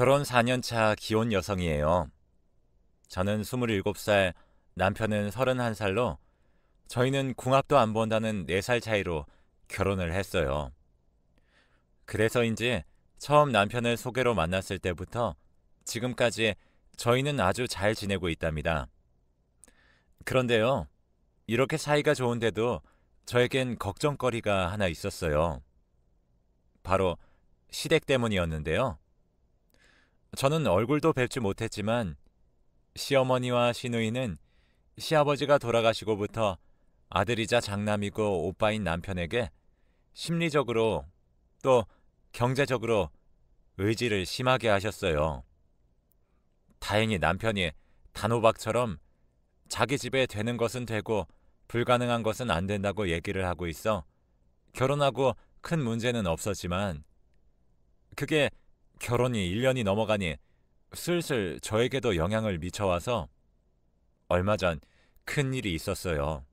결혼 4년 차 기혼 여성이에요. 저는 27살, 남편은 31살로 저희는 궁합도 안 본다는 4살 차이로 결혼을 했어요. 그래서인지 처음 남편을 소개로 만났을 때부터 지금까지 저희는 아주 잘 지내고 있답니다. 그런데요, 이렇게 사이가 좋은데도 저에겐 걱정거리가 하나 있었어요. 바로 시댁 때문이었는데요. 저는 얼굴도 뵙지 못했지만 시어머니와 시누이는 시아버지가 돌아가시고부터 아들이자 장남이고 오빠인 남편에게 심리적으로 또 경제적으로 의지를 심하게 하셨어요. 다행히 남편이 단호박처럼 자기 집에 되는 것은 되고 불가능한 것은 안 된다고 얘기를 하고 있어 결혼하고 큰 문제는 없었지만 그게 결혼이 1년이 넘어가니 슬슬 저에게도 영향을 미쳐와서 얼마 전 큰일이 있었어요.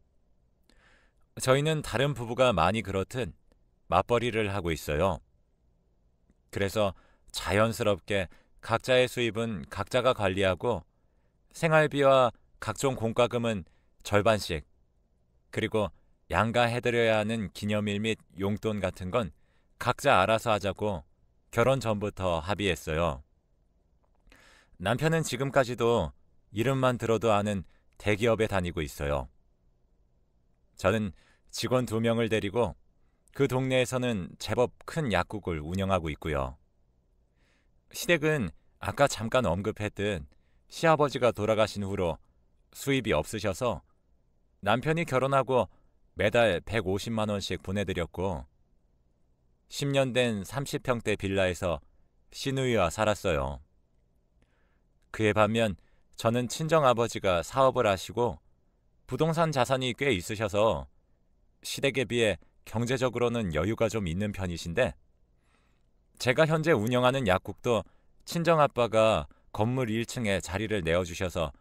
저희는 다른 부부가 많이 그렇듯 맞벌이를 하고 있어요. 그래서 자연스럽게 각자의 수입은 각자가 관리하고 생활비와 각종 공과금은 절반씩, 그리고 양가해드려야 하는 기념일 및 용돈 같은 건 각자 알아서 하자고 결혼 전부터 합의했어요. 남편은 지금까지도 이름만 들어도 아는 대기업에 다니고 있어요. 저는 직원 2명을 데리고 그 동네에서는 제법 큰 약국을 운영하고 있고요. 시댁은 아까 잠깐 언급했듯 시아버지가 돌아가신 후로 수입이 없으셔서 남편이 결혼하고 매달 150만 원씩 보내드렸고 10년 된 30평대 빌라에서 시누이와 살았어요. 그에 반면 저는 친정아버지가 사업을 하시고 부동산 자산이 꽤 있으셔서 시댁에 비해 경제적으로는 여유가 좀 있는 편이신데 제가 현재 운영하는 약국도 친정아빠가 건물 1층에 자리를 내어주셔서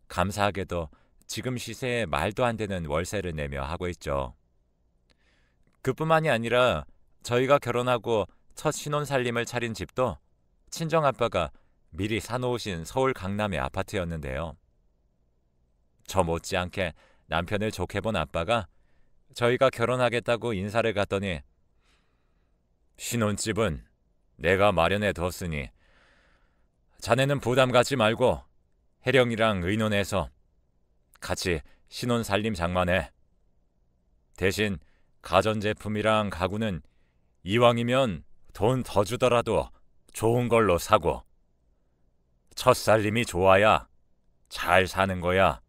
감사하게도 지금 시세에 말도 안 되는 월세를 내며 하고 있죠. 그뿐만이 아니라 저희가 결혼하고 첫 신혼살림을 차린 집도 친정아빠가 미리 사놓으신 서울 강남의 아파트였는데요. 저 못지않게 남편을 좋게 본 아빠가 저희가 결혼하겠다고 인사를 갔더니 신혼집은 내가 마련해 뒀으니 자네는 부담 갖지 말고 혜령이랑 의논해서 같이 신혼살림 장만해. 대신 가전제품이랑 가구는 이왕이면 돈 더 주더라도 좋은 걸로 사고 첫살림이 좋아야 잘 사는 거야.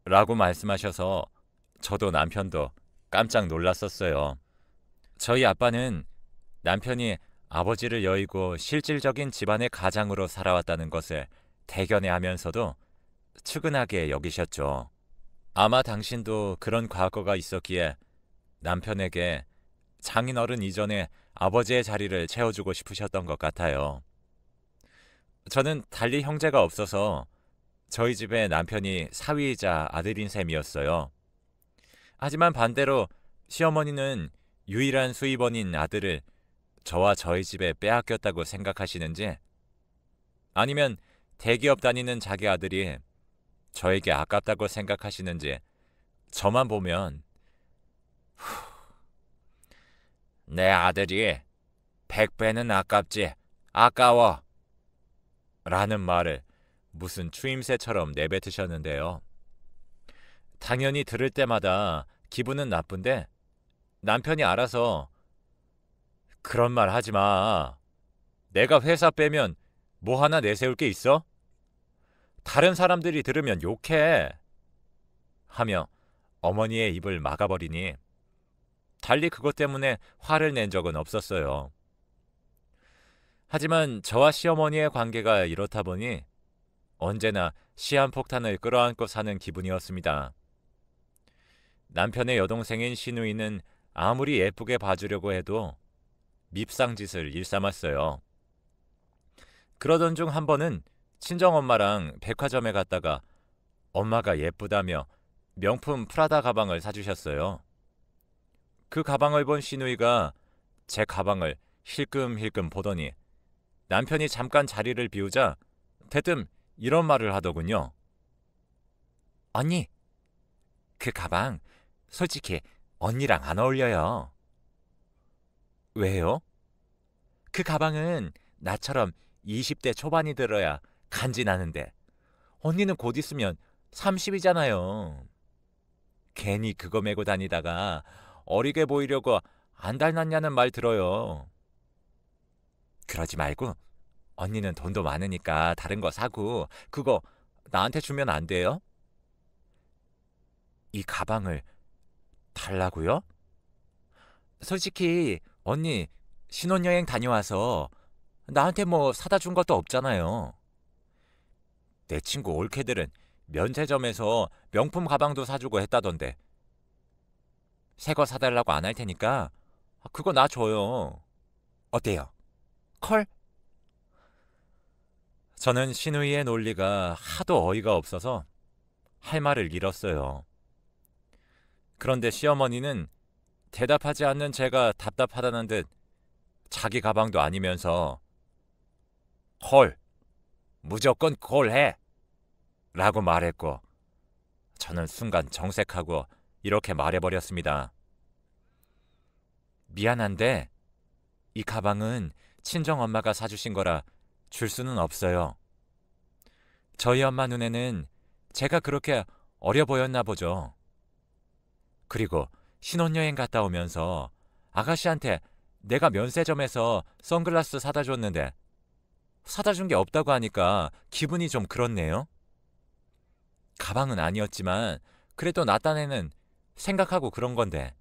라고 말씀하셔서 저도 남편도 깜짝 놀랐었어요. 저희 아빠는 남편이 아버지를 여의고 실질적인 집안의 가장으로 살아왔다는 것을 대견해하면서도 측은하게 여기셨죠. 아마 당신도 그런 과거가 있었기에 남편에게 장인어른 이전에 아버지의 자리를 채워주고 싶으셨던 것 같아요. 저는 달리 형제가 없어서 저희 집에 남편이 사위이자 아들인 셈이었어요. 하지만 반대로 시어머니는 유일한 수입원인 아들을 저와 저희 집에 빼앗겼다고 생각하시는지 아니면 대기업 다니는 자기 아들이 저에게 아깝다고 생각하시는지 저만 보면 내 아들이 100배는 아깝지 아까워 라는 말을 무슨 추임새처럼 내뱉으셨는데요. 당연히 들을 때마다 기분은 나쁜데 남편이 알아서 그런 말 하지 마. 내가 회사 빼면 뭐 하나 내세울 게 있어? 다른 사람들이 들으면 욕해. 하며 어머니의 입을 막아버리니 달리 그것 때문에 화를 낸 적은 없었어요. 하지만 저와 시어머니의 관계가 이렇다 보니 언제나 시한폭탄을 끌어안고 사는 기분이었습니다. 남편의 여동생인 시누이는 아무리 예쁘게 봐주려고 해도 밉상짓을 일삼았어요. 그러던 중 한 번은 친정엄마랑 백화점에 갔다가 엄마가 예쁘다며 명품 프라다 가방을 사주셨어요. 그 가방을 본 시누이가 제 가방을 힐끔힐끔 보더니 남편이 잠깐 자리를 비우자 대뜸 이런 말을 하더군요. 언니, 그 가방 솔직히 언니랑 안 어울려요. 왜요? 그 가방은 나처럼 20대 초반이 들어야 간지나는데 언니는 곧 있으면 30이잖아요. 괜히 그거 메고 다니다가 어리게 보이려고 안 닮았냐는 말 들어요. 그러지 말고 언니는 돈도 많으니까 다른 거 사고 그거 나한테 주면 안 돼요? 이 가방을 달라고요? 솔직히 언니 신혼여행 다녀와서 나한테 뭐 사다 준 것도 없잖아요. 내 친구 올케들은 면세점에서 명품 가방도 사주고 했다던데 새 거 사달라고 안 할 테니까 그거 나 줘요. 어때요? 컬? 저는 신우이의 논리가 하도 어이가 없어서 할 말을 잃었어요. 그런데 시어머니는 대답하지 않는 제가 답답하다는 듯 자기 가방도 아니면서 콜, 무조건 콜해! 라고 말했고 저는 순간 정색하고 이렇게 말해버렸습니다. 미안한데 이 가방은 친정엄마가 사주신 거라 줄 수는 없어요. 저희 엄마 눈에는 제가 그렇게 어려 보였나 보죠. 그리고 신혼여행 갔다 오면서 아가씨한테 내가 면세점에서 선글라스 사다 줬는데 사다 준 게 없다고 하니까 기분이 좀 그렇네요. 가방은 아니었지만 그래도 나 딴에는 생각하고 그런 건데.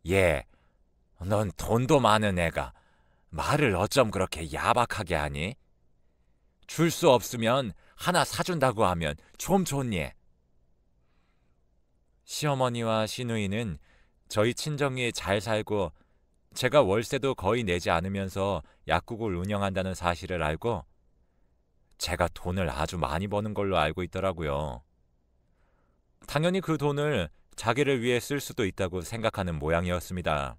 예, 넌 돈도 많은 애가 말을 어쩜 그렇게 야박하게 하니? 줄 수 없으면 하나 사준다고 하면 좀 좋니? 시어머니와 시누이는 저희 친정이 잘 살고 제가 월세도 거의 내지 않으면서 약국을 운영한다는 사실을 알고 제가 돈을 아주 많이 버는 걸로 알고 있더라고요. 당연히 그 돈을 자기를 위해 쓸 수도 있다고 생각하는 모양이었습니다.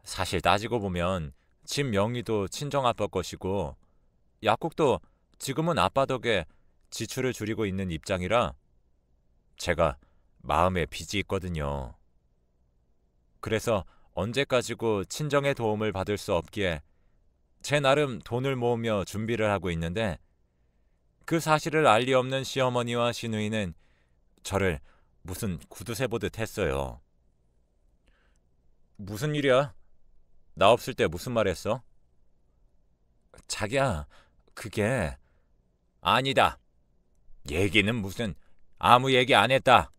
사실 따지고 보면 집 명의도 친정아빠 것이고 약국도 지금은 아빠 덕에 지출을 줄이고 있는 입장이라 제가 마음에 빚이 있거든요. 그래서 언제까지고 친정의 도움을 받을 수 없기에 제 나름 돈을 모으며 준비를 하고 있는데 그 사실을 알 리 없는 시어머니와 시누이는 저를 무슨 구두쇠 보듯 했어요. 무슨 일이야? 나 없을 때 무슨 말 했어? 자기야, 그게... 아니다. 얘기는 무슨 아무 얘기 안 했다.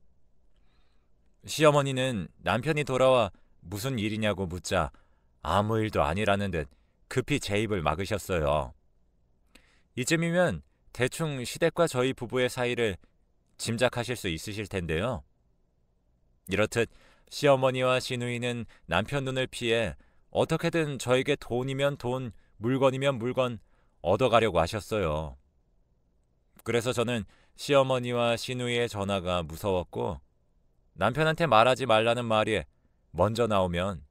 시어머니는 남편이 돌아와 무슨 일이냐고 묻자 아무 일도 아니라는 듯 급히 제 입을 막으셨어요. 이쯤이면 대충 시댁과 저희 부부의 사이를 짐작하실 수 있으실 텐데요. 이렇듯 시어머니와 시누이는 남편 눈을 피해 어떻게든 저에게 돈이면 돈, 물건이면 물건 얻어가려고 하셨어요. 그래서 저는 시어머니와 시누이의 전화가 무서웠고 남편한테 말하지 말라는 말이 먼저 나오면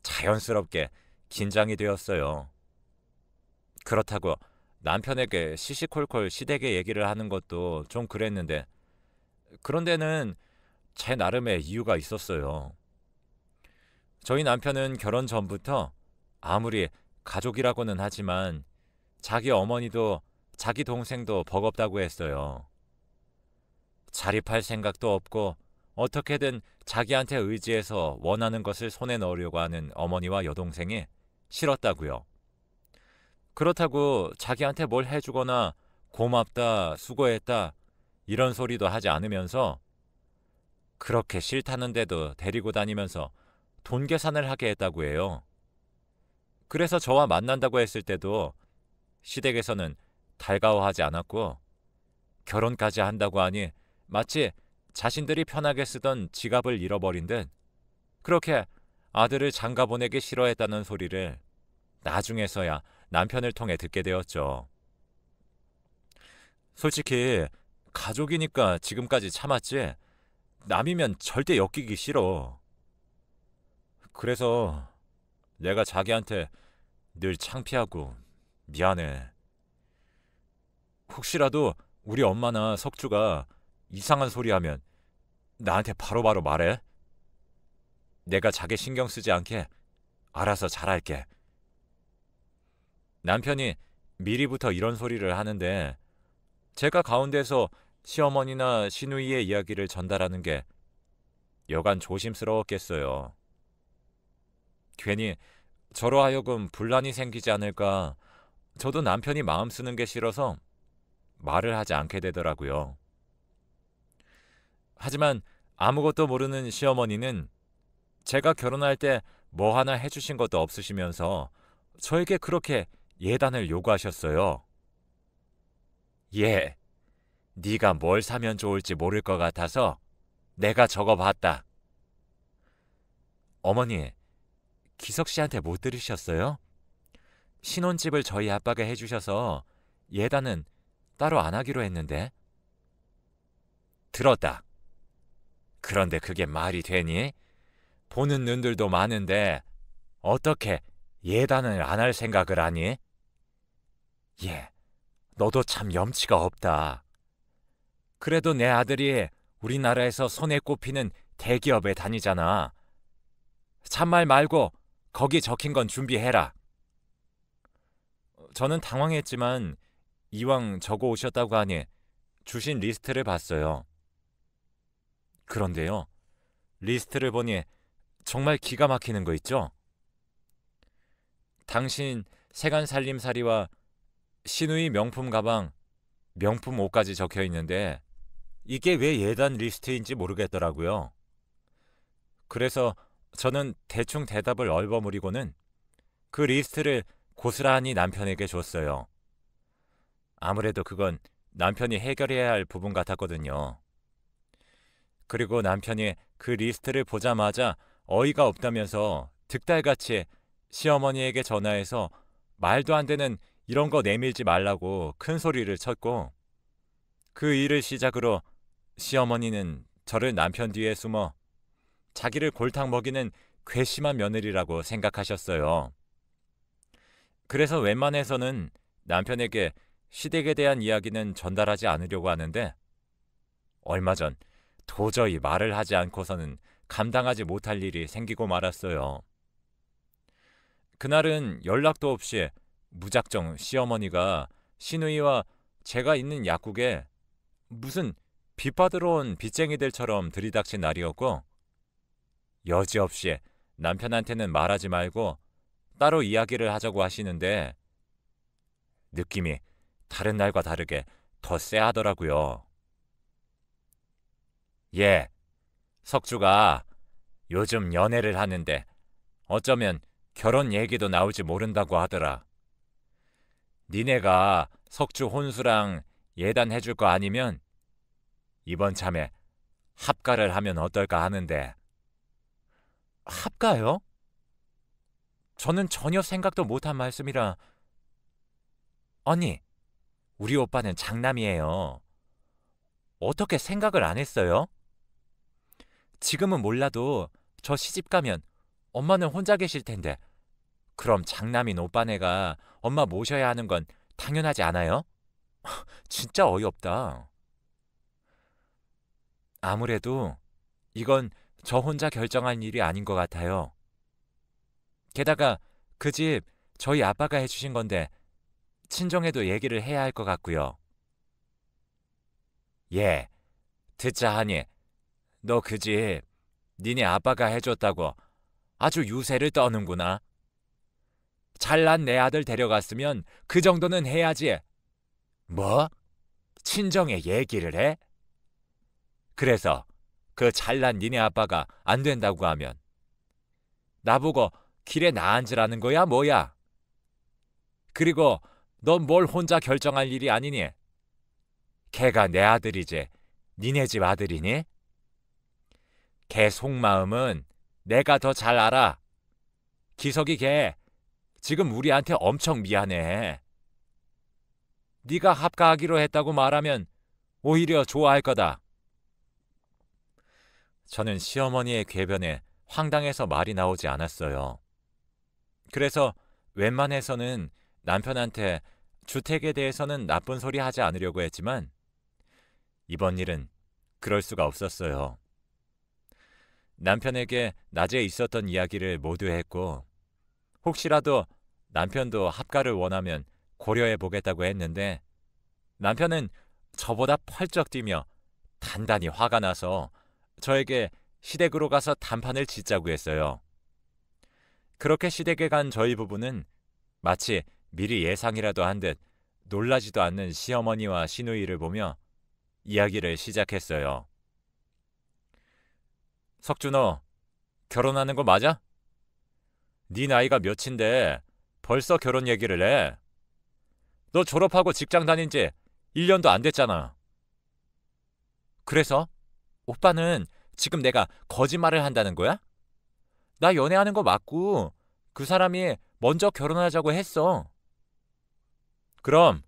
자연스럽게 긴장이 되었어요. 그렇다고 남편에게 시시콜콜 시댁의 얘기를 하는 것도 좀 그랬는데 그런 데는 제 나름의 이유가 있었어요. 저희 남편은 결혼 전부터 아무리 가족이라고는 하지만 자기 어머니도 자기 동생도 버겁다고 했어요. 자립할 생각도 없고 어떻게든 자기한테 의지해서 원하는 것을 손에 넣으려고 하는 어머니와 여동생이 싫었다고요. 그렇다고 자기한테 뭘 해주거나 고맙다, 수고했다 이런 소리도 하지 않으면서 그렇게 싫다는데도 데리고 다니면서 돈 계산을 하게 했다고 해요. 그래서 저와 만난다고 했을 때도 시댁에서는 달가워하지 않았고 결혼까지 한다고 하니 마치 자신들이 편하게 쓰던 지갑을 잃어버린 듯 그렇게 아들을 장가 보내기 싫어했다는 소리를 나중에서야 남편을 통해 듣게 되었죠. 솔직히 가족이니까 지금까지 참았지 남이면 절대 엮이기 싫어. 그래서 내가 자기한테 늘 창피하고 미안해. 혹시라도 우리 엄마나 석주가 이상한 소리 하면 나한테 바로바로 말해. 내가 자기 신경 쓰지 않게 알아서 잘할게. 남편이 미리부터 이런 소리를 하는데 제가 가운데서 시어머니나 시누이의 이야기를 전달하는 게 여간 조심스러웠겠어요. 괜히 저로 하여금 분란이 생기지 않을까 저도 남편이 마음 쓰는 게 싫어서 말을 하지 않게 되더라고요. 하지만 아무것도 모르는 시어머니는 제가 결혼할 때 뭐 하나 해주신 것도 없으시면서 저에게 그렇게 예단을 요구하셨어요. 예, 네가 뭘 사면 좋을지 모를 것 같아서 내가 적어봤다. 어머니, 기석 씨한테 못 들으셨어요? 신혼집을 저희 아빠가 해주셔서 예단은 따로 안 하기로 했는데. 들었다. 그런데 그게 말이 되니? 보는 눈들도 많은데 어떻게 예단을 안 할 생각을 하니? 예, 너도 참 염치가 없다. 그래도 내 아들이 우리나라에서 손에 꼽히는 대기업에 다니잖아. 참말 말고 거기 적힌 건 준비해라. 저는 당황했지만 이왕 적어 오셨다고 하니 주신 리스트를 봤어요. 그런데요, 리스트를 보니 정말 기가 막히는 거 있죠? 당신 세간 살림살이와 시누이 명품 가방, 명품 옷까지 적혀 있는데 이게 왜 예단 리스트인지 모르겠더라고요. 그래서 저는 대충 대답을 얼버무리고는 그 리스트를 고스란히 남편에게 줬어요. 아무래도 그건 남편이 해결해야 할 부분 같았거든요. 그리고 남편이 그 리스트를 보자마자 어이가 없다면서 득달같이 시어머니에게 전화해서 말도 안 되는 이런 거 내밀지 말라고 큰 소리를 쳤고, 그 일을 시작으로 시어머니는 저를 남편 뒤에 숨어 자기를 골탕 먹이는 괘씸한 며느리라고 생각하셨어요. 그래서 웬만해서는 남편에게 시댁에 대한 이야기는 전달하지 않으려고 하는데 얼마 전 도저히 말을 하지 않고서는 감당하지 못할 일이 생기고 말았어요. 그날은 연락도 없이 무작정 시어머니가 시누이와 제가 있는 약국에 무슨 빚 받으러 온 빚쟁이들처럼 들이닥친 날이었고, 여지없이 남편한테는 말하지 말고 따로 이야기를 하자고 하시는데 느낌이 다른 날과 다르게 더 쎄하더라고요. 예, 석주가 요즘 연애를 하는데 어쩌면 결혼 얘기도 나올지 모른다고 하더라. 니네가 석주 혼수랑 예단해줄 거 아니면 이번 참에 합가를 하면 어떨까 하는데. 합가요? 저는 전혀 생각도 못한 말씀이라. 언니, 우리 오빠는 장남이에요. 어떻게 생각을 안 했어요? 지금은 몰라도 저 시집 가면 엄마는 혼자 계실 텐데 그럼 장남인 오빠네가 엄마 모셔야 하는 건 당연하지 않아요? 진짜 어이없다. 아무래도 이건 저 혼자 결정할 일이 아닌 것 같아요. 게다가 그 집 저희 아빠가 해주신 건데 친정에도 얘기를 해야 할 것 같고요. 예, 듣자 하니 너 그 집 니네 아빠가 해줬다고 아주 유세를 떠는구나. 잘난 내 아들 데려갔으면 그 정도는 해야지. 뭐? 친정에 얘기를 해? 그래서 그 잘난 니네 아빠가 안 된다고 하면 나보고 길에 나앉으라는 거야 뭐야? 그리고 넌 뭘 혼자 결정할 일이 아니니? 걔가 내 아들이지 니네 집 아들이니? 걔 속마음은 내가 더 잘 알아. 기석이 걔 지금 우리한테 엄청 미안해. 네가 합가하기로 했다고 말하면 오히려 좋아할 거다. 저는 시어머니의 궤변에 황당해서 말이 나오지 않았어요. 그래서 웬만해서는 남편한테 주택에 대해서는 나쁜 소리 하지 않으려고 했지만 이번 일은 그럴 수가 없었어요. 남편에게 낮에 있었던 이야기를 모두 했고 혹시라도 남편도 합가를 원하면 고려해 보겠다고 했는데 남편은 저보다 펄쩍 뛰며 단단히 화가 나서 저에게 시댁으로 가서 단판을 짓자고 했어요. 그렇게 시댁에 간 저희 부부는 마치 미리 예상이라도 한 듯 놀라지도 않는 시어머니와 시누이를 보며 이야기를 시작했어요. 석준호, 결혼하는 거 맞아? 네 나이가 몇인데 벌써 결혼 얘기를 해? 너 졸업하고 직장 다닌 지 1년도 안 됐잖아. 그래서? 오빠는 지금 내가 거짓말을 한다는 거야? 나 연애하는 거 맞고 그 사람이 먼저 결혼하자고 했어. 그럼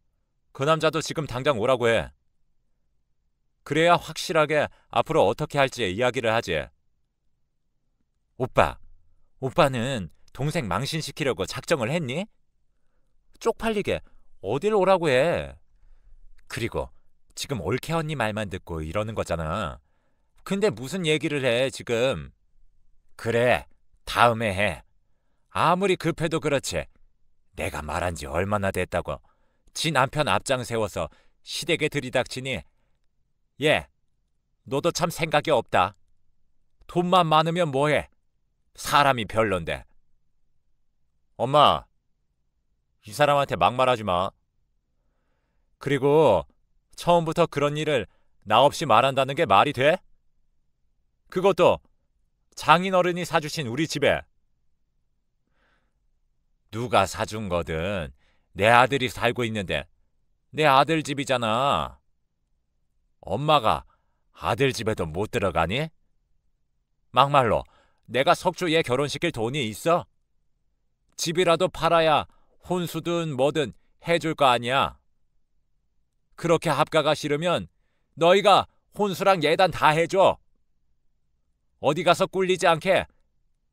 그 남자도 지금 당장 오라고 해. 그래야 확실하게 앞으로 어떻게 할지 이야기를 하지. 오빠는 동생 망신시키려고 작정을 했니? 쪽팔리게 어딜 오라고 해. 그리고 지금 올케 언니 말만 듣고 이러는 거잖아. 근데 무슨 얘기를 해 지금. 그래, 다음에 해. 아무리 급해도 그렇지. 내가 말한 지 얼마나 됐다고 지 남편 앞장 세워서 시댁에 들이닥치니. 얘, 너도 참 생각이 없다. 돈만 많으면 뭐해. 사람이 별론데. 엄마, 이 사람한테 막말하지 마. 그리고 처음부터 그런 일을 나 없이 말한다는 게 말이 돼? 그것도 장인어른이 사주신 우리 집에. 누가 사준 거든 내 아들이 살고 있는데 내 아들 집이잖아. 엄마가 아들 집에도 못 들어가니? 막말로 내가 석주 얘 결혼시킬 돈이 있어? 집이라도 팔아야 혼수든 뭐든 해줄 거 아니야. 그렇게 합가가 싫으면 너희가 혼수랑 예단 다 해줘. 어디 가서 꿀리지 않게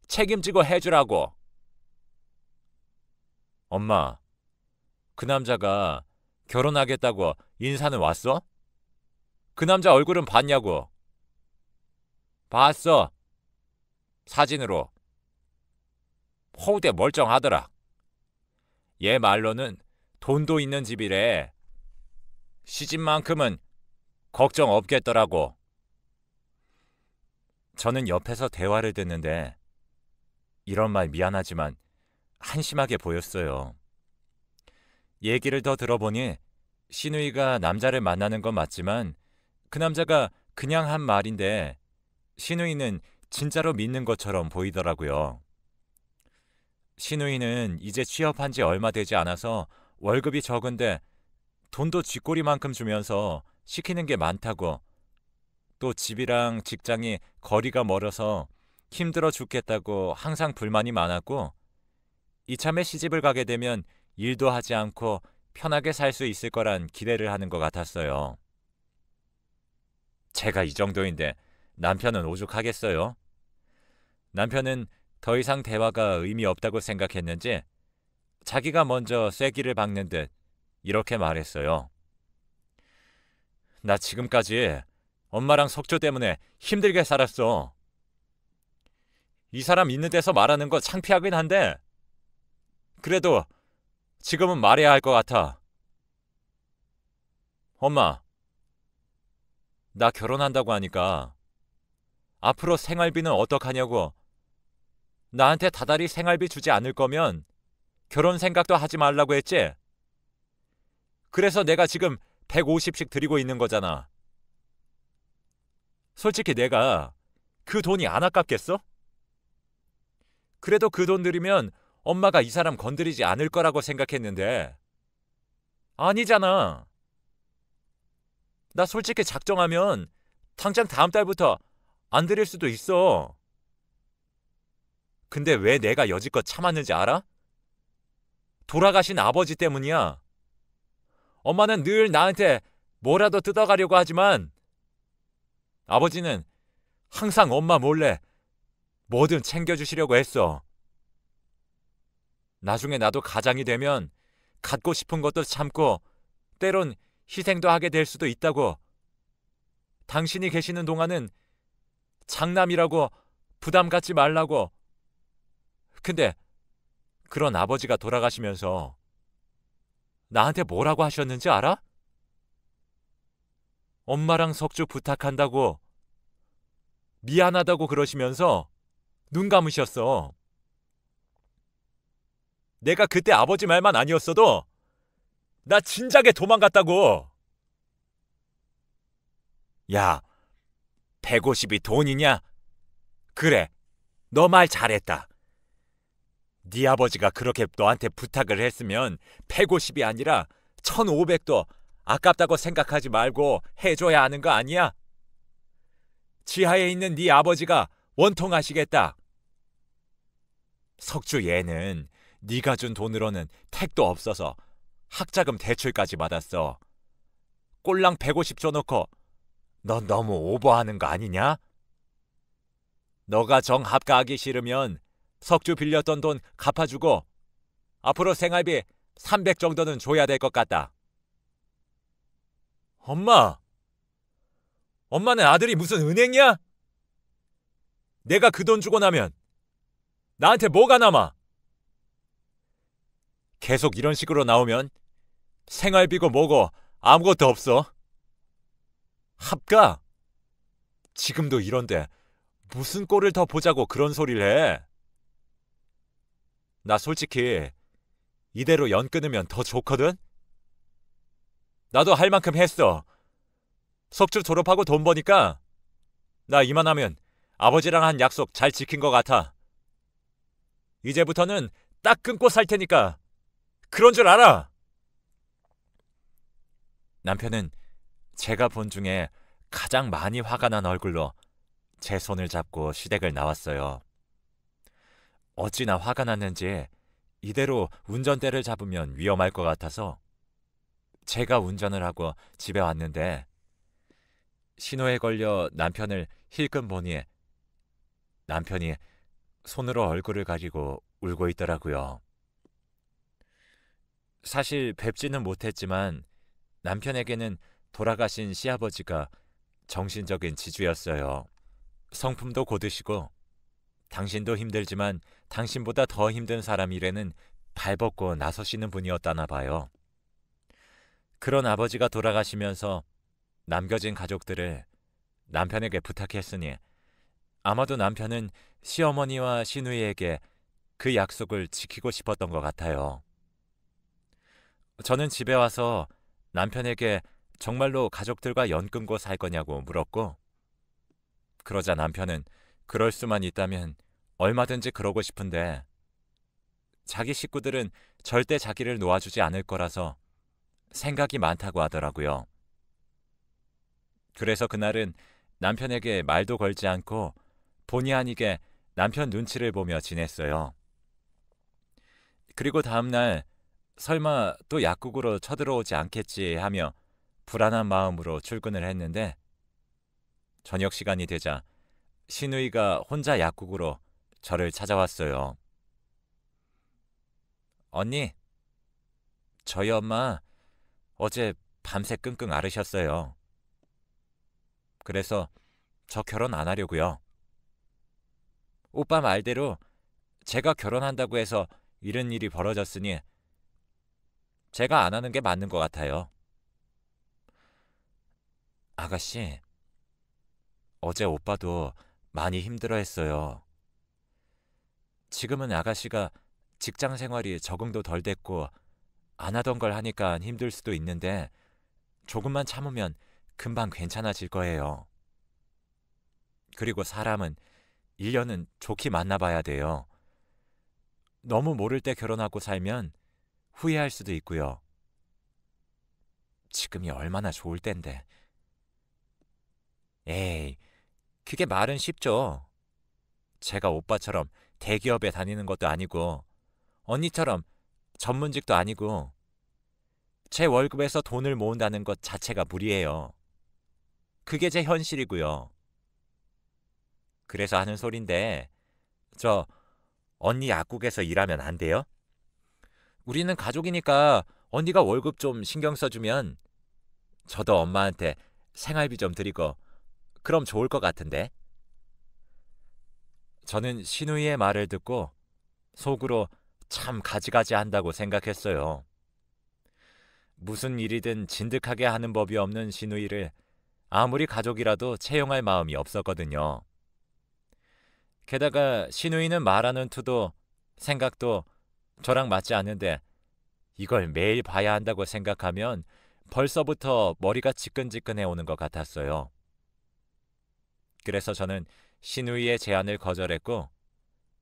책임지고 해주라고. 엄마, 그 남자가 결혼하겠다고 인사는 왔어? 그 남자 얼굴은 봤냐고. 봤어. 사진으로. 허우대 멀쩡하더라. 얘 말로는 돈도 있는 집이래. 시집만큼은 걱정 없겠더라고. 저는 옆에서 대화를 듣는데 이런 말 미안하지만 한심하게 보였어요. 얘기를 더 들어보니 시누이가 남자를 만나는 건 맞지만 그 남자가 그냥 한 말인데 시누이는 진짜로 믿는 것처럼 보이더라고요. 시누이는 이제 취업한 지 얼마 되지 않아서 월급이 적은데 돈도 쥐꼬리만큼 주면서 시키는 게 많다고, 또 집이랑 직장이 거리가 멀어서 힘들어 죽겠다고 항상 불만이 많았고 이참에 시집을 가게 되면 일도 하지 않고 편하게 살 수 있을 거란 기대를 하는 것 같았어요. 제가 이 정도인데 남편은 오죽하겠어요? 남편은 더 이상 대화가 의미 없다고 생각했는지 자기가 먼저 쐐기를 박는 듯 이렇게 말했어요. 나 지금까지 엄마랑 석조 때문에 힘들게 살았어. 이 사람 있는 데서 말하는 거 창피하긴 한데 그래도 지금은 말해야 할 것 같아. 엄마, 나 결혼한다고 하니까 앞으로 생활비는 어떡하냐고. 나한테 다달이 생활비 주지 않을 거면 결혼 생각도 하지 말라고 했지? 그래서 내가 지금 150씩 드리고 있는 거잖아. 솔직히 내가 그 돈이 안 아깝겠어? 그래도 그 돈 들이면 엄마가 이 사람 건드리지 않을 거라고 생각했는데 아니잖아. 나 솔직히 작정하면 당장 다음 달부터 안 드릴 수도 있어. 근데 왜 내가 여지껏 참았는지 알아? 돌아가신 아버지 때문이야. 엄마는 늘 나한테 뭐라도 뜯어가려고 하지만 아버지는 항상 엄마 몰래 뭐든 챙겨주시려고 했어. 나중에 나도 가장이 되면 갖고 싶은 것도 참고 때론 희생도 하게 될 수도 있다고. 당신이 계시는 동안은 장남이라고 부담 갖지 말라고. 근데 그런 아버지가 돌아가시면서 나한테 뭐라고 하셨는지 알아? 엄마랑 석주 부탁한다고, 미안하다고 그러시면서 눈 감으셨어. 내가 그때 아버지 말만 아니었어도 나 진작에 도망갔다고. 야, 150이 돈이냐? 그래, 너 말 잘했다. 네 아버지가 그렇게 너한테 부탁을 했으면 150이 아니라 1,500도 아깝다고 생각하지 말고 해줘야 하는 거 아니야? 지하에 있는 네 아버지가 원통하시겠다. 석주 얘는 네가 준 돈으로는 택도 없어서 학자금 대출까지 받았어. 꼴랑 150 줘놓고 넌 너무 오버하는 거 아니냐? 너가 정합가하기 싫으면 석주 빌렸던 돈 갚아주고 앞으로 생활비 300 정도는 줘야 될 것 같다. 엄마는 아들이 무슨 은행이야? 내가 그 돈 주고 나면 나한테 뭐가 남아? 계속 이런 식으로 나오면 생활비고 뭐고 아무것도 없어. 합가? 지금도 이런데 무슨 꼴을 더 보자고 그런 소리를 해? 나 솔직히 이대로 연 끊으면 더 좋거든? 나도 할 만큼 했어. 석주 졸업하고 돈 버니까 나 이만하면 아버지랑 한 약속 잘 지킨 것 같아. 이제부터는 딱 끊고 살 테니까 그런 줄 알아. 남편은 제가 본 중에 가장 많이 화가 난 얼굴로 제 손을 잡고 시댁을 나왔어요. 어찌나 화가 났는지 이대로 운전대를 잡으면 위험할 것 같아서 제가 운전을 하고 집에 왔는데 신호에 걸려 남편을 힐끔 보니 남편이 손으로 얼굴을 가리고 울고 있더라고요. 사실 뵙지는 못했지만 남편에게는 돌아가신 시아버지가 정신적인 지주였어요. 성품도 고드시고 당신도 힘들지만 당신보다 더 힘든 사람 일에는 발벗고 나서시는 분이었다나 봐요. 그런 아버지가 돌아가시면서 남겨진 가족들을 남편에게 부탁했으니 아마도 남편은 시어머니와 시누이에게 그 약속을 지키고 싶었던 것 같아요. 저는 집에 와서 남편에게 정말로 가족들과 연 끊고 살 거냐고 물었고, 그러자 남편은 그럴 수만 있다면 얼마든지 그러고 싶은데 자기 식구들은 절대 자기를 놓아주지 않을 거라서 생각이 많다고 하더라고요. 그래서 그날은 남편에게 말도 걸지 않고 본의 아니게 남편 눈치를 보며 지냈어요. 그리고 다음날 설마 또 약국으로 쳐들어오지 않겠지 하며 불안한 마음으로 출근을 했는데 저녁 시간이 되자 시누이가 혼자 약국으로 저를 찾아왔어요. 언니, 저희 엄마 어제 밤새 끙끙 앓으셨어요. 그래서 저 결혼 안 하려고요. 오빠 말대로 제가 결혼한다고 해서 이런 일이 벌어졌으니 제가 안 하는 게 맞는 것 같아요. 아가씨, 어제 오빠도 많이 힘들어했어요. 지금은 아가씨가 직장 생활이 적응도 덜 됐고 안 하던 걸 하니까 힘들 수도 있는데 조금만 참으면 금방 괜찮아질 거예요. 그리고 사람은 1년은 좋게 만나봐야 돼요. 너무 모를 때 결혼하고 살면 후회할 수도 있고요. 지금이 얼마나 좋을 땐데. 에이, 그게 말은 쉽죠. 제가 오빠처럼 대기업에 다니는 것도 아니고 언니처럼 전문직도 아니고 제 월급에서 돈을 모은다는 것 자체가 무리예요. 그게 제 현실이고요. 그래서 하는 소린데 저 언니 약국에서 일하면 안 돼요? 우리는 가족이니까 언니가 월급 좀 신경 써주면 저도 엄마한테 생활비 좀 드리고 그럼 좋을 것 같은데. 저는 신우이의 말을 듣고 속으로 참 가지가지 한다고 생각했어요. 무슨 일이든 진득하게 하는 법이 없는 신우이를 아무리 가족이라도 채용할 마음이 없었거든요. 게다가 신우이는 말하는 투도 생각도 저랑 맞지 않는데 이걸 매일 봐야 한다고 생각하면 벌써부터 머리가 지끈지끈해 오는 것 같았어요. 그래서 저는 신우이의 제안을 거절했고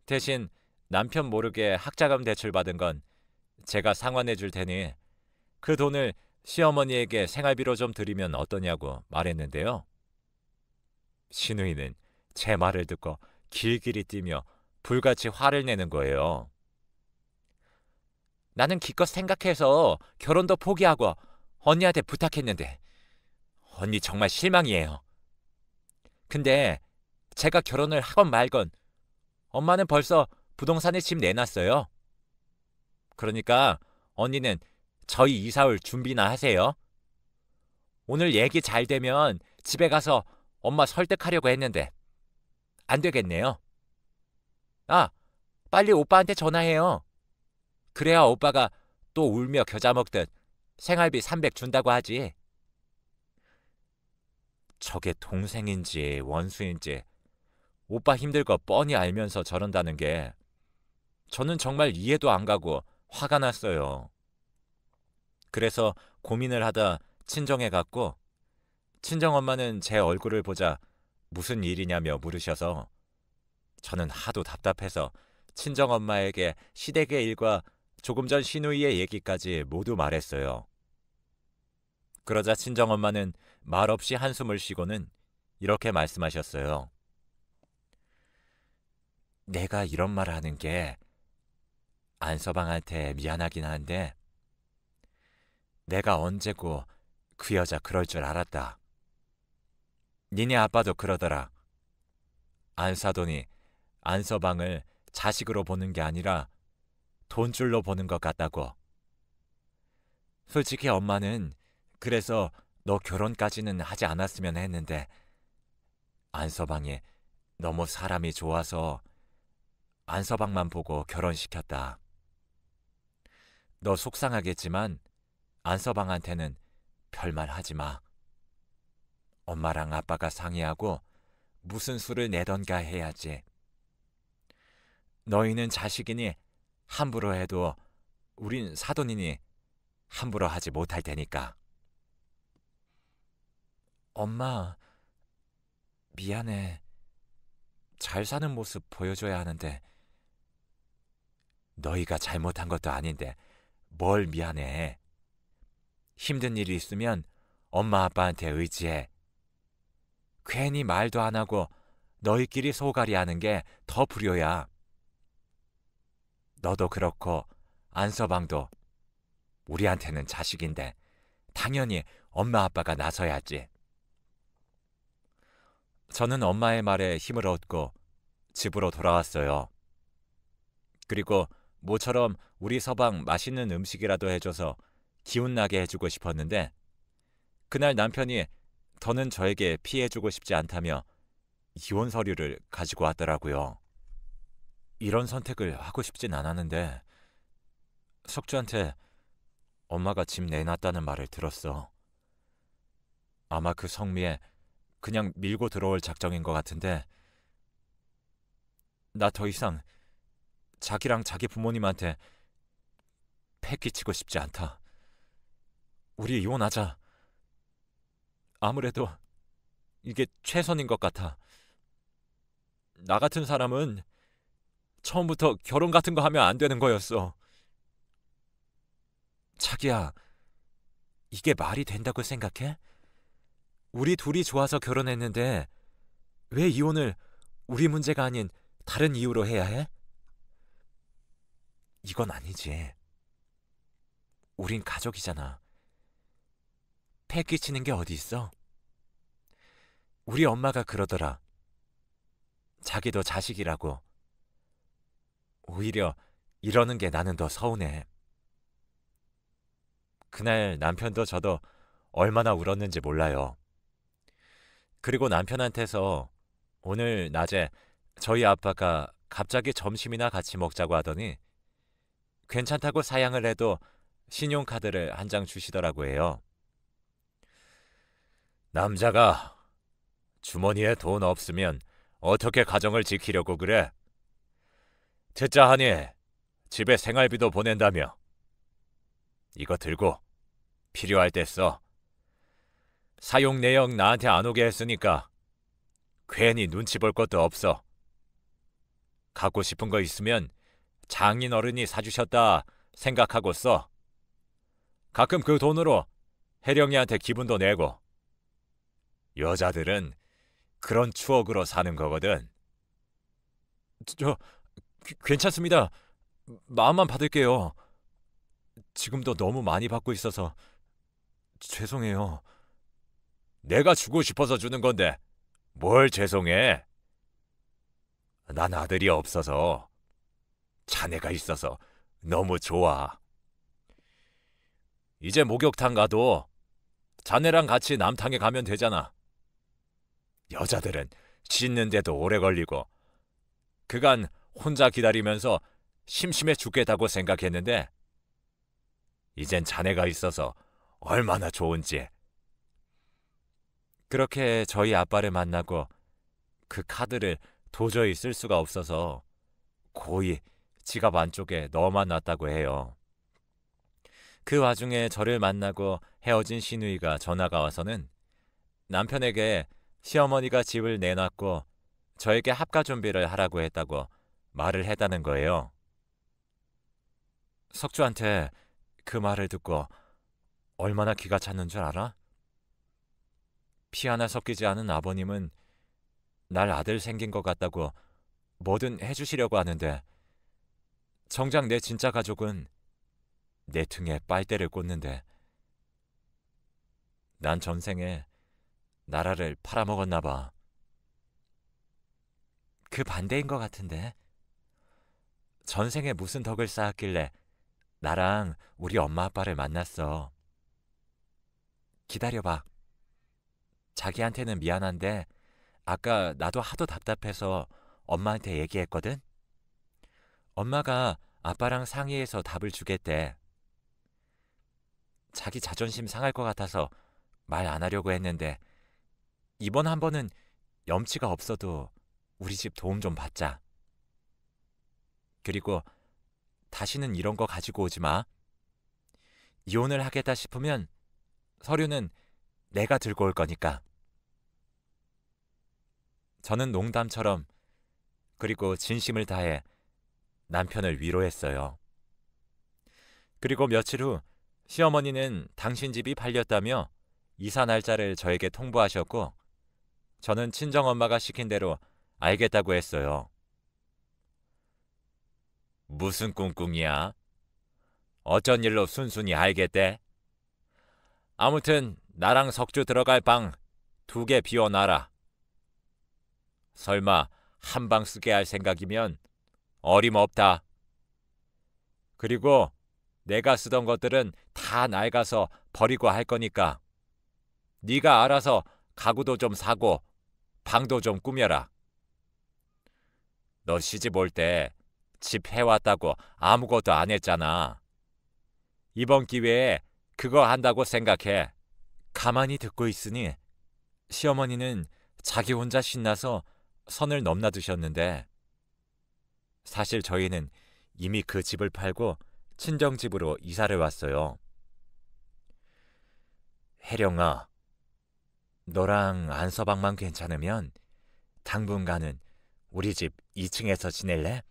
대신 남편 모르게 학자금 대출 받은 건 제가 상환해 줄 테니 그 돈을 시어머니에게 생활비로 좀 드리면 어떠냐고 말했는데요. 신우이는 제 말을 듣고 길길이 뛰며 불같이 화를 내는 거예요. 나는 기껏 생각해서 결혼도 포기하고 언니한테 부탁했는데 언니 정말 실망이에요. 근데 제가 결혼을 하건 말건 엄마는 벌써 부동산에 집 내놨어요. 그러니까 언니는 저희 이사 올 준비나 하세요. 오늘 얘기 잘 되면 집에 가서 엄마 설득하려고 했는데 안 되겠네요. 아, 빨리 오빠한테 전화해요. 그래야 오빠가 또 울며 겨자 먹듯 생활비 300 준다고 하지. 저게 동생인지 원수인지 오빠 힘들 거 뻔히 알면서 저런다는 게 저는 정말 이해도 안 가고 화가 났어요. 그래서 고민을 하다 친정에 갔고 친정엄마는 제 얼굴을 보자 무슨 일이냐며 물으셔서 저는 하도 답답해서 친정엄마에게 시댁의 일과 조금 전 시누이의 얘기까지 모두 말했어요. 그러자 친정엄마는 말없이 한숨을 쉬고는 이렇게 말씀하셨어요. 내가 이런 말 하는 게 안서방한테 미안하긴 한데 내가 언제고 그 여자 그럴 줄 알았다. 니네 아빠도 그러더라. 안사돈이 안서방을 자식으로 보는 게 아니라 돈줄로 보는 것 같다고. 솔직히 엄마는 그래서 너 결혼까지는 하지 않았으면 했는데 안서방이 너무 사람이 좋아서 안서방만 보고 결혼시켰다. 너 속상하겠지만 안서방한테는 별말 하지 마. 엄마랑 아빠가 상의하고 무슨 수를 내던가 해야지. 너희는 자식이니 함부로 해도 우린 사돈이니 함부로 하지 못할 테니까. 엄마, 미안해. 잘 사는 모습 보여줘야 하는데 너희가 잘못한 것도 아닌데 뭘 미안해. 힘든 일이 있으면 엄마 아빠한테 의지해. 괜히 말도 안 하고 너희끼리 소갈이 하는 게 더 불효야. 너도 그렇고 안서방도 우리한테는 자식인데 당연히 엄마 아빠가 나서야지. 저는 엄마의 말에 힘을 얻고 집으로 돌아왔어요. 그리고 모처럼 우리 서방 맛있는 음식이라도 해줘서 기운나게 해주고 싶었는데 그날 남편이 더는 저에게 피해주고 싶지 않다며 이혼 서류를 가지고 왔더라고요. 이런 선택을 하고 싶진 않았는데 석주한테 엄마가 집 내놨다는 말을 들었어. 아마 그 성미에 그냥 밀고 들어올 작정인 것 같은데 나 더 이상 자기랑 자기 부모님한테 패 끼치고 싶지 않다. 우리 이혼하자. 아무래도 이게 최선인 것 같아. 나 같은 사람은 처음부터 결혼 같은 거 하면 안 되는 거였어. 자기야, 이게 말이 된다고 생각해? 우리 둘이 좋아서 결혼했는데 왜 이혼을 우리 문제가 아닌 다른 이유로 해야 해? 이건 아니지. 우린 가족이잖아. 패 끼치는 게 어디 있어? 우리 엄마가 그러더라. 자기도 자식이라고. 오히려 이러는 게 나는 더 서운해. 그날 남편도 저도 얼마나 울었는지 몰라요. 그리고 남편한테서 오늘 낮에 저희 아빠가 갑자기 점심이나 같이 먹자고 하더니 괜찮다고 사양을 해도 신용카드를 한 장 주시더라고 해요. 남자가 주머니에 돈 없으면 어떻게 가정을 지키려고 그래? 듣자 하니 집에 생활비도 보낸다며. 이거 들고 필요할 때 써. 사용 내역 나한테 안 오게 했으니까 괜히 눈치 볼 것도 없어. 갖고 싶은 거 있으면 장인 어른이 사주셨다 생각하고 써. 가끔 그 돈으로 혜령이한테 기분도 내고. 여자들은 그런 추억으로 사는 거거든. 괜찮습니다. 마음만 받을게요. 지금도 너무 많이 받고 있어서 죄송해요. 내가 주고 싶어서 주는 건데 뭘 죄송해. 난 아들이 없어서 자네가 있어서 너무 좋아. 이제 목욕탕 가도 자네랑 같이 남탕에 가면 되잖아. 여자들은 씻는데도 오래 걸리고 그간 혼자 기다리면서 심심해 죽겠다고 생각했는데 이젠 자네가 있어서 얼마나 좋은지. 그렇게 저희 아빠를 만나고 그 카드를 도저히 쓸 수가 없어서 고이 지갑 안쪽에 넣어만 놨다고 해요. 그 와중에 저를 만나고 헤어진 시누이가 전화가 와서는 남편에게 시어머니가 집을 내놨고 저에게 합가 준비를 하라고 했다고 말을 했다는 거예요. 석주한테 그 말을 듣고 얼마나 기가 찼는 줄 알아? 피 하나 섞이지 않은 아버님은 날 아들 생긴 것 같다고 뭐든 해주시려고 하는데 정작 내 진짜 가족은 내 등에 빨대를 꽂는데 난 전생에 나라를 팔아먹었나 봐. 그 반대인 것 같은데. 전생에 무슨 덕을 쌓았길래 나랑 우리 엄마 아빠를 만났어. 기다려봐. 자기한테는 미안한데 아까 나도 하도 답답해서 엄마한테 얘기했거든. 엄마가 아빠랑 상의해서 답을 주겠대. 자기 자존심 상할 것 같아서 말 안 하려고 했는데 이번 한 번은 염치가 없어도 우리 집 도움 좀 받자. 그리고 다시는 이런 거 가지고 오지 마. 이혼을 하겠다 싶으면 서류는 내가 들고 올 거니까. 저는 농담처럼 그리고 진심을 다해 남편을 위로했어요. 그리고 며칠 후 시어머니는 당신 집이 팔렸다며 이사 날짜를 저에게 통보하셨고 저는 친정엄마가 시킨 대로 알겠다고 했어요. 무슨 꿍꿍이야? 어쩐 일로 순순히 알겠대? 아무튼 나랑 석주 들어갈 방 2개 비워놔라. 설마 한 방 쓰게 할 생각이면 어림없다. 그리고 내가 쓰던 것들은 다 낡아서 버리고 할 거니까 네가 알아서 가구도 좀 사고 방도 좀 꾸며라. 너 시집 올 때 집 해왔다고 아무것도 안 했잖아. 이번 기회에 그거 한다고 생각해. 가만히 듣고 있으니 시어머니는 자기 혼자 신나서 선을 넘나드셨는데 사실 저희는 이미 그 집을 팔고 친정집으로 이사를 왔어요. 혜령아, 너랑 안서방만 괜찮으면 당분간은 우리 집 2층에서 지낼래?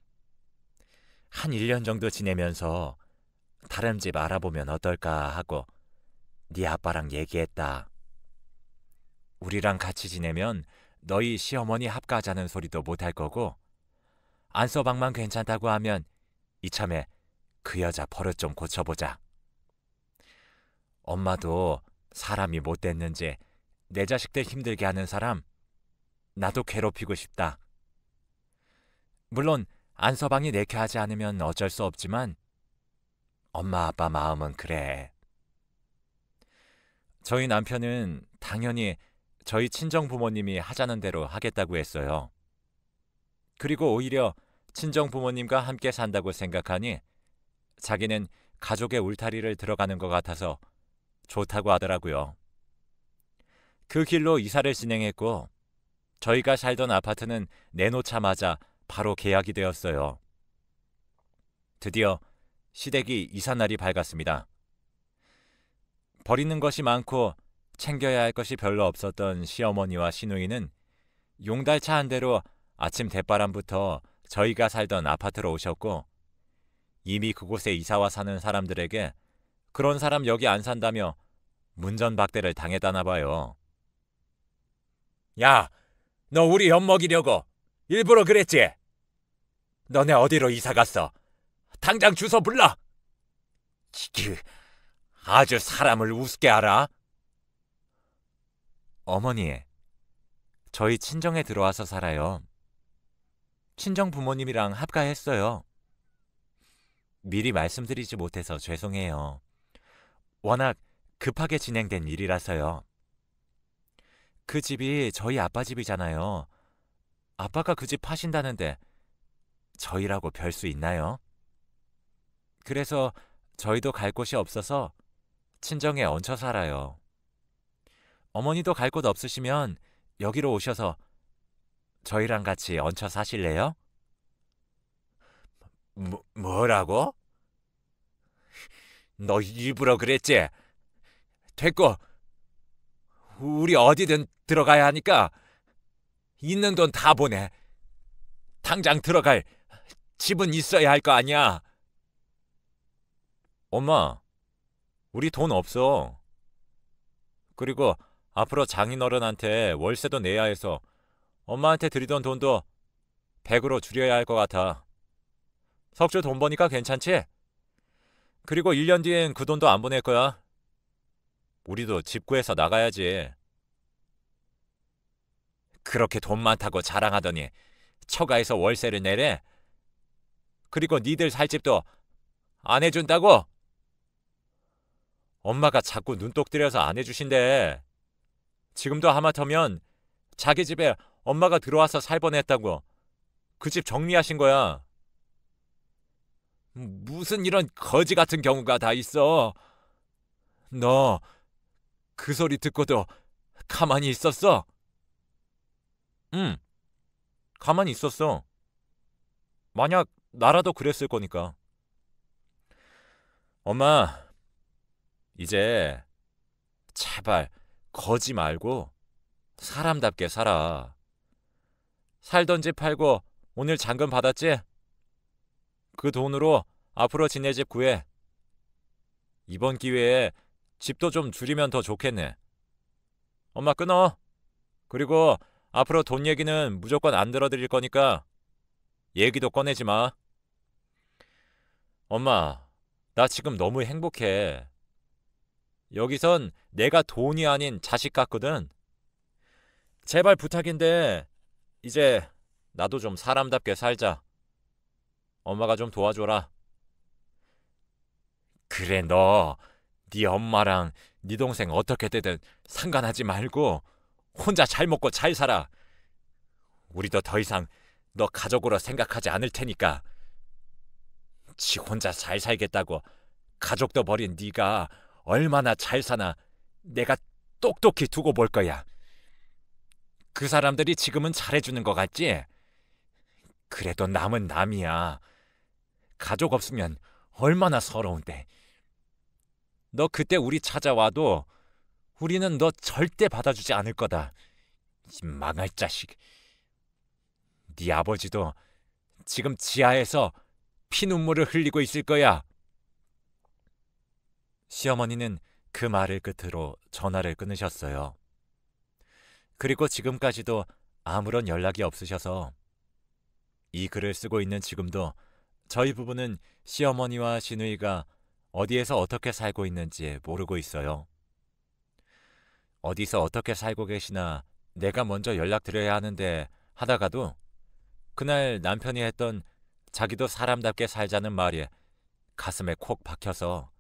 한 1년 정도 지내면서 다른 집 알아보면 어떨까 하고 네 아빠랑 얘기했다. 우리랑 같이 지내면 너희 시어머니 합가하자는 소리도 못할 거고 안서방만 괜찮다고 하면 이참에 그 여자 버릇 좀 고쳐보자. 엄마도 사람이 못됐는지 내 자식들 힘들게 하는 사람 나도 괴롭히고 싶다. 물론 안서방이 내켜하지 않으면 어쩔 수 없지만 엄마 아빠 마음은 그래. 저희 남편은 당연히 저희 친정 부모님이 하자는 대로 하겠다고 했어요. 그리고 오히려 친정 부모님과 함께 산다고 생각하니 자기는 가족의 울타리를 들어가는 것 같아서 좋다고 하더라고요. 그 길로 이사를 진행했고 저희가 살던 아파트는 내놓자마자 바로 계약이 되었어요. 드디어 시댁이 이삿날이 밝았습니다. 버리는 것이 많고 챙겨야 할 것이 별로 없었던 시어머니와 시누이는 용달차 한 대로 아침 대바람부터 저희가 살던 아파트로 오셨고 이미 그곳에 이사와 사는 사람들에게 그런 사람 여기 안 산다며 문전박대를 당했다나 봐요. 야, 너 우리 엿먹이려고 일부러 그랬지? 너네 어디로 이사 갔어? 당장 주소 불러! 이게 아주 사람을 우습게 알아? 어머니, 저희 친정에 들어와서 살아요. 친정 부모님이랑 합가했어요. 미리 말씀드리지 못해서 죄송해요. 워낙 급하게 진행된 일이라서요. 그 집이 저희 아빠 집이잖아요. 아빠가 그 집 파신다는데 저희라고 별 수 있나요? 그래서 저희도 갈 곳이 없어서 친정에 얹혀 살아요. 어머니도 갈 곳 없으시면 여기로 오셔서 저희랑 같이 얹혀 사실래요? 뭐라고? 너 일부러 그랬지? 됐고, 우리 어디든 들어가야 하니까 있는 돈 다 보내. 당장 들어갈 집은 있어야 할 거 아니야. 엄마, 우리 돈 없어. 그리고 앞으로 장인어른한테 월세도 내야 해서 엄마한테 드리던 돈도 100으로 줄여야 할 것 같아. 석주 돈 버니까 괜찮지? 그리고 1년 뒤엔 그 돈도 안 보낼 거야. 우리도 집 구해서 나가야지. 그렇게 돈 많다고 자랑하더니 처가에서 월세를 내래? 그리고 니들 살 집도 안 해준다고? 엄마가 자꾸 눈독 들여서 안 해주신대. 지금도 하마터면 자기 집에 엄마가 들어와서 살 뻔했다고 그 집 정리하신 거야. 무슨 이런 거지 같은 경우가 다 있어. 너 그 소리 듣고도 가만히 있었어? 응, 가만히 있었어. 만약 나라도 그랬을 거니까. 엄마, 이제 제발 거지 말고 사람답게 살아. 살던 집 팔고 오늘 잔금 받았지? 그 돈으로 앞으로 지낼 집 구해. 이번 기회에 집도 좀 줄이면 더 좋겠네. 엄마 끊어. 그리고 앞으로 돈 얘기는 무조건 안 들어드릴 거니까 얘기도 꺼내지 마. 엄마, 나 지금 너무 행복해. 여기선 내가 돈이 아닌 자식 같거든. 제발 부탁인데 이제 나도 좀 사람답게 살자. 엄마가 좀 도와줘라. 그래, 너 네 엄마랑 네 동생 어떻게 되든 상관하지 말고 혼자 잘 먹고 잘 살아. 우리도 더 이상 너 가족으로 생각하지 않을 테니까. 지 혼자 잘 살겠다고 가족도 버린 네가 얼마나 잘 사나 내가 똑똑히 두고 볼 거야. 그 사람들이 지금은 잘해주는 것 같지? 그래도 남은 남이야. 가족 없으면 얼마나 서러운데. 너 그때 우리 찾아와도 우리는 너 절대 받아주지 않을 거다. 이 망할 자식. 네 아버지도 지금 지하에서 피눈물을 흘리고 있을 거야. 시어머니는 그 말을 끝으로 전화를 끊으셨어요. 그리고 지금까지도 아무런 연락이 없으셔서 이 글을 쓰고 있는 지금도 저희 부부는 시어머니와 시누이가 어디에서 어떻게 살고 있는지 모르고 있어요. 어디서 어떻게 살고 계시나 내가 먼저 연락드려야 하는데 하다가도 그날 남편이 했던 자기도 사람답게 살자는 말이 가슴에 콕 박혀서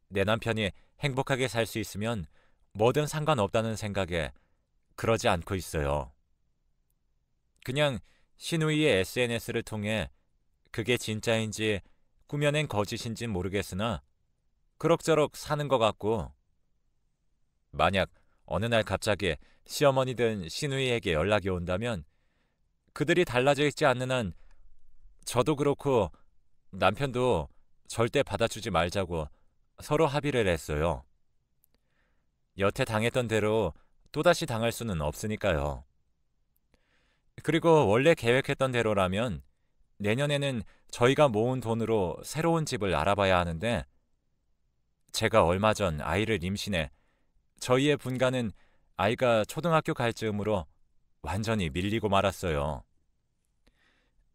내 남편이 행복하게 살 수 있으면 뭐든 상관없다는 생각에 그러지 않고 있어요. 그냥 신우이의 SNS를 통해 그게 진짜인지 꾸며낸 거짓인진 모르겠으나 그럭저럭 사는 것 같고, 만약 어느 날 갑자기 시어머니든 시누이에게 연락이 온다면 그들이 달라져 있지 않는 한 저도 그렇고 남편도 절대 받아주지 말자고 서로 합의를 했어요. 여태 당했던 대로 또다시 당할 수는 없으니까요. 그리고 원래 계획했던 대로라면 내년에는 저희가 모은 돈으로 새로운 집을 알아봐야 하는데, 제가 얼마 전 아이를 임신해 저희의 분가는 아이가 초등학교 갈 즈음으로 완전히 밀리고 말았어요.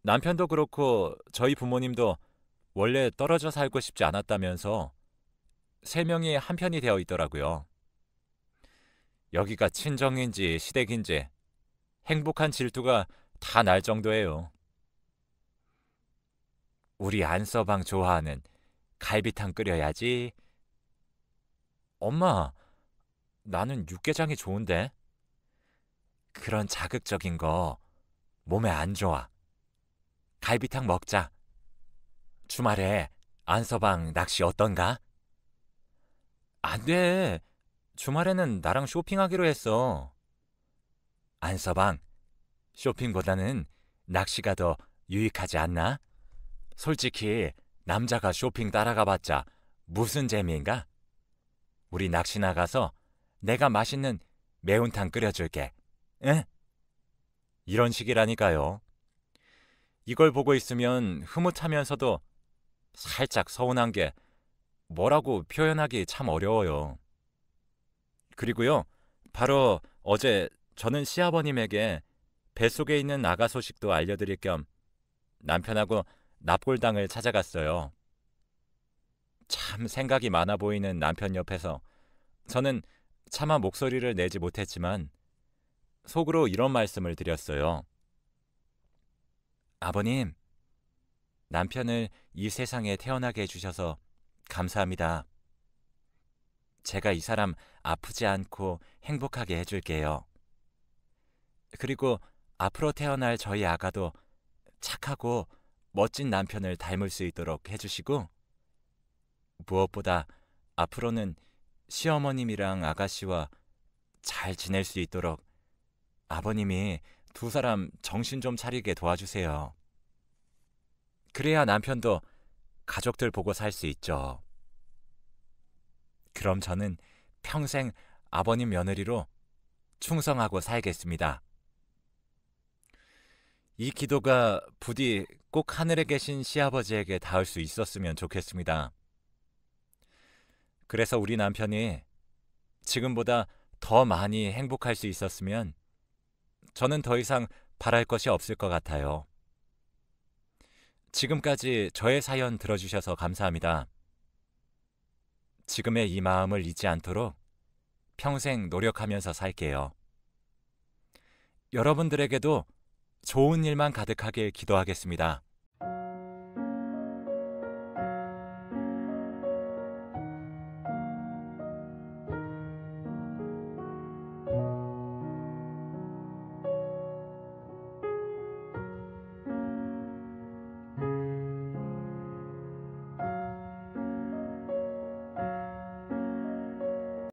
남편도 그렇고 저희 부모님도 원래 떨어져 살고 싶지 않았다면서 세 명이 한편이 되어 있더라고요. 여기가 친정인지 시댁인지 행복한 질투가 다 날 정도예요. 우리 안서방 좋아하는 갈비탕 끓여야지. 엄마, 나는 육개장이 좋은데. 그런 자극적인 거 몸에 안 좋아. 갈비탕 먹자. 주말에 안서방 낚시 어떤가? 안 돼. 주말에는 나랑 쇼핑하기로 했어. 안서방, 쇼핑보다는 낚시가 더 유익하지 않나? 솔직히 남자가 쇼핑 따라가봤자 무슨 재미인가? 우리 낚시 나가서 내가 맛있는 매운탕 끓여줄게. 응? 이런 식이라니까요. 이걸 보고 있으면 흐뭇하면서도 살짝 서운한 게 뭐라고 표현하기 참 어려워요. 그리고요, 바로 어제 저는 시아버님에게 뱃속에 있는 아가 소식도 알려드릴 겸 남편하고 납골당을 찾아갔어요. 참 생각이 많아 보이는 남편 옆에서 저는 차마 목소리를 내지 못했지만 속으로 이런 말씀을 드렸어요. 아버님, 남편을 이 세상에 태어나게 해주셔서 감사합니다. 제가 이 사람 아프지 않고 행복하게 해줄게요. 그리고 앞으로 태어날 저희 아가도 착하고 멋진 남편을 닮을 수 있도록 해주시고, 무엇보다 앞으로는 시어머님이랑 아가씨와 잘 지낼 수 있도록 아버님이 두 사람 정신 좀 차리게 도와주세요. 그래야 남편도 가족들 보고 살 수 있죠. 그럼 저는 평생 아버님 며느리로 충성하고 살겠습니다. 이 기도가 부디 꼭 하늘에 계신 시아버지에게 닿을 수 있었으면 좋겠습니다. 그래서 우리 남편이 지금보다 더 많이 행복할 수 있었으면 저는 더 이상 바랄 것이 없을 것 같아요. 지금까지 저의 사연 들어주셔서 감사합니다. 지금의 이 마음을 잊지 않도록 평생 노력하면서 살게요. 여러분들에게도 좋은 일만 가득하길 기도하겠습니다.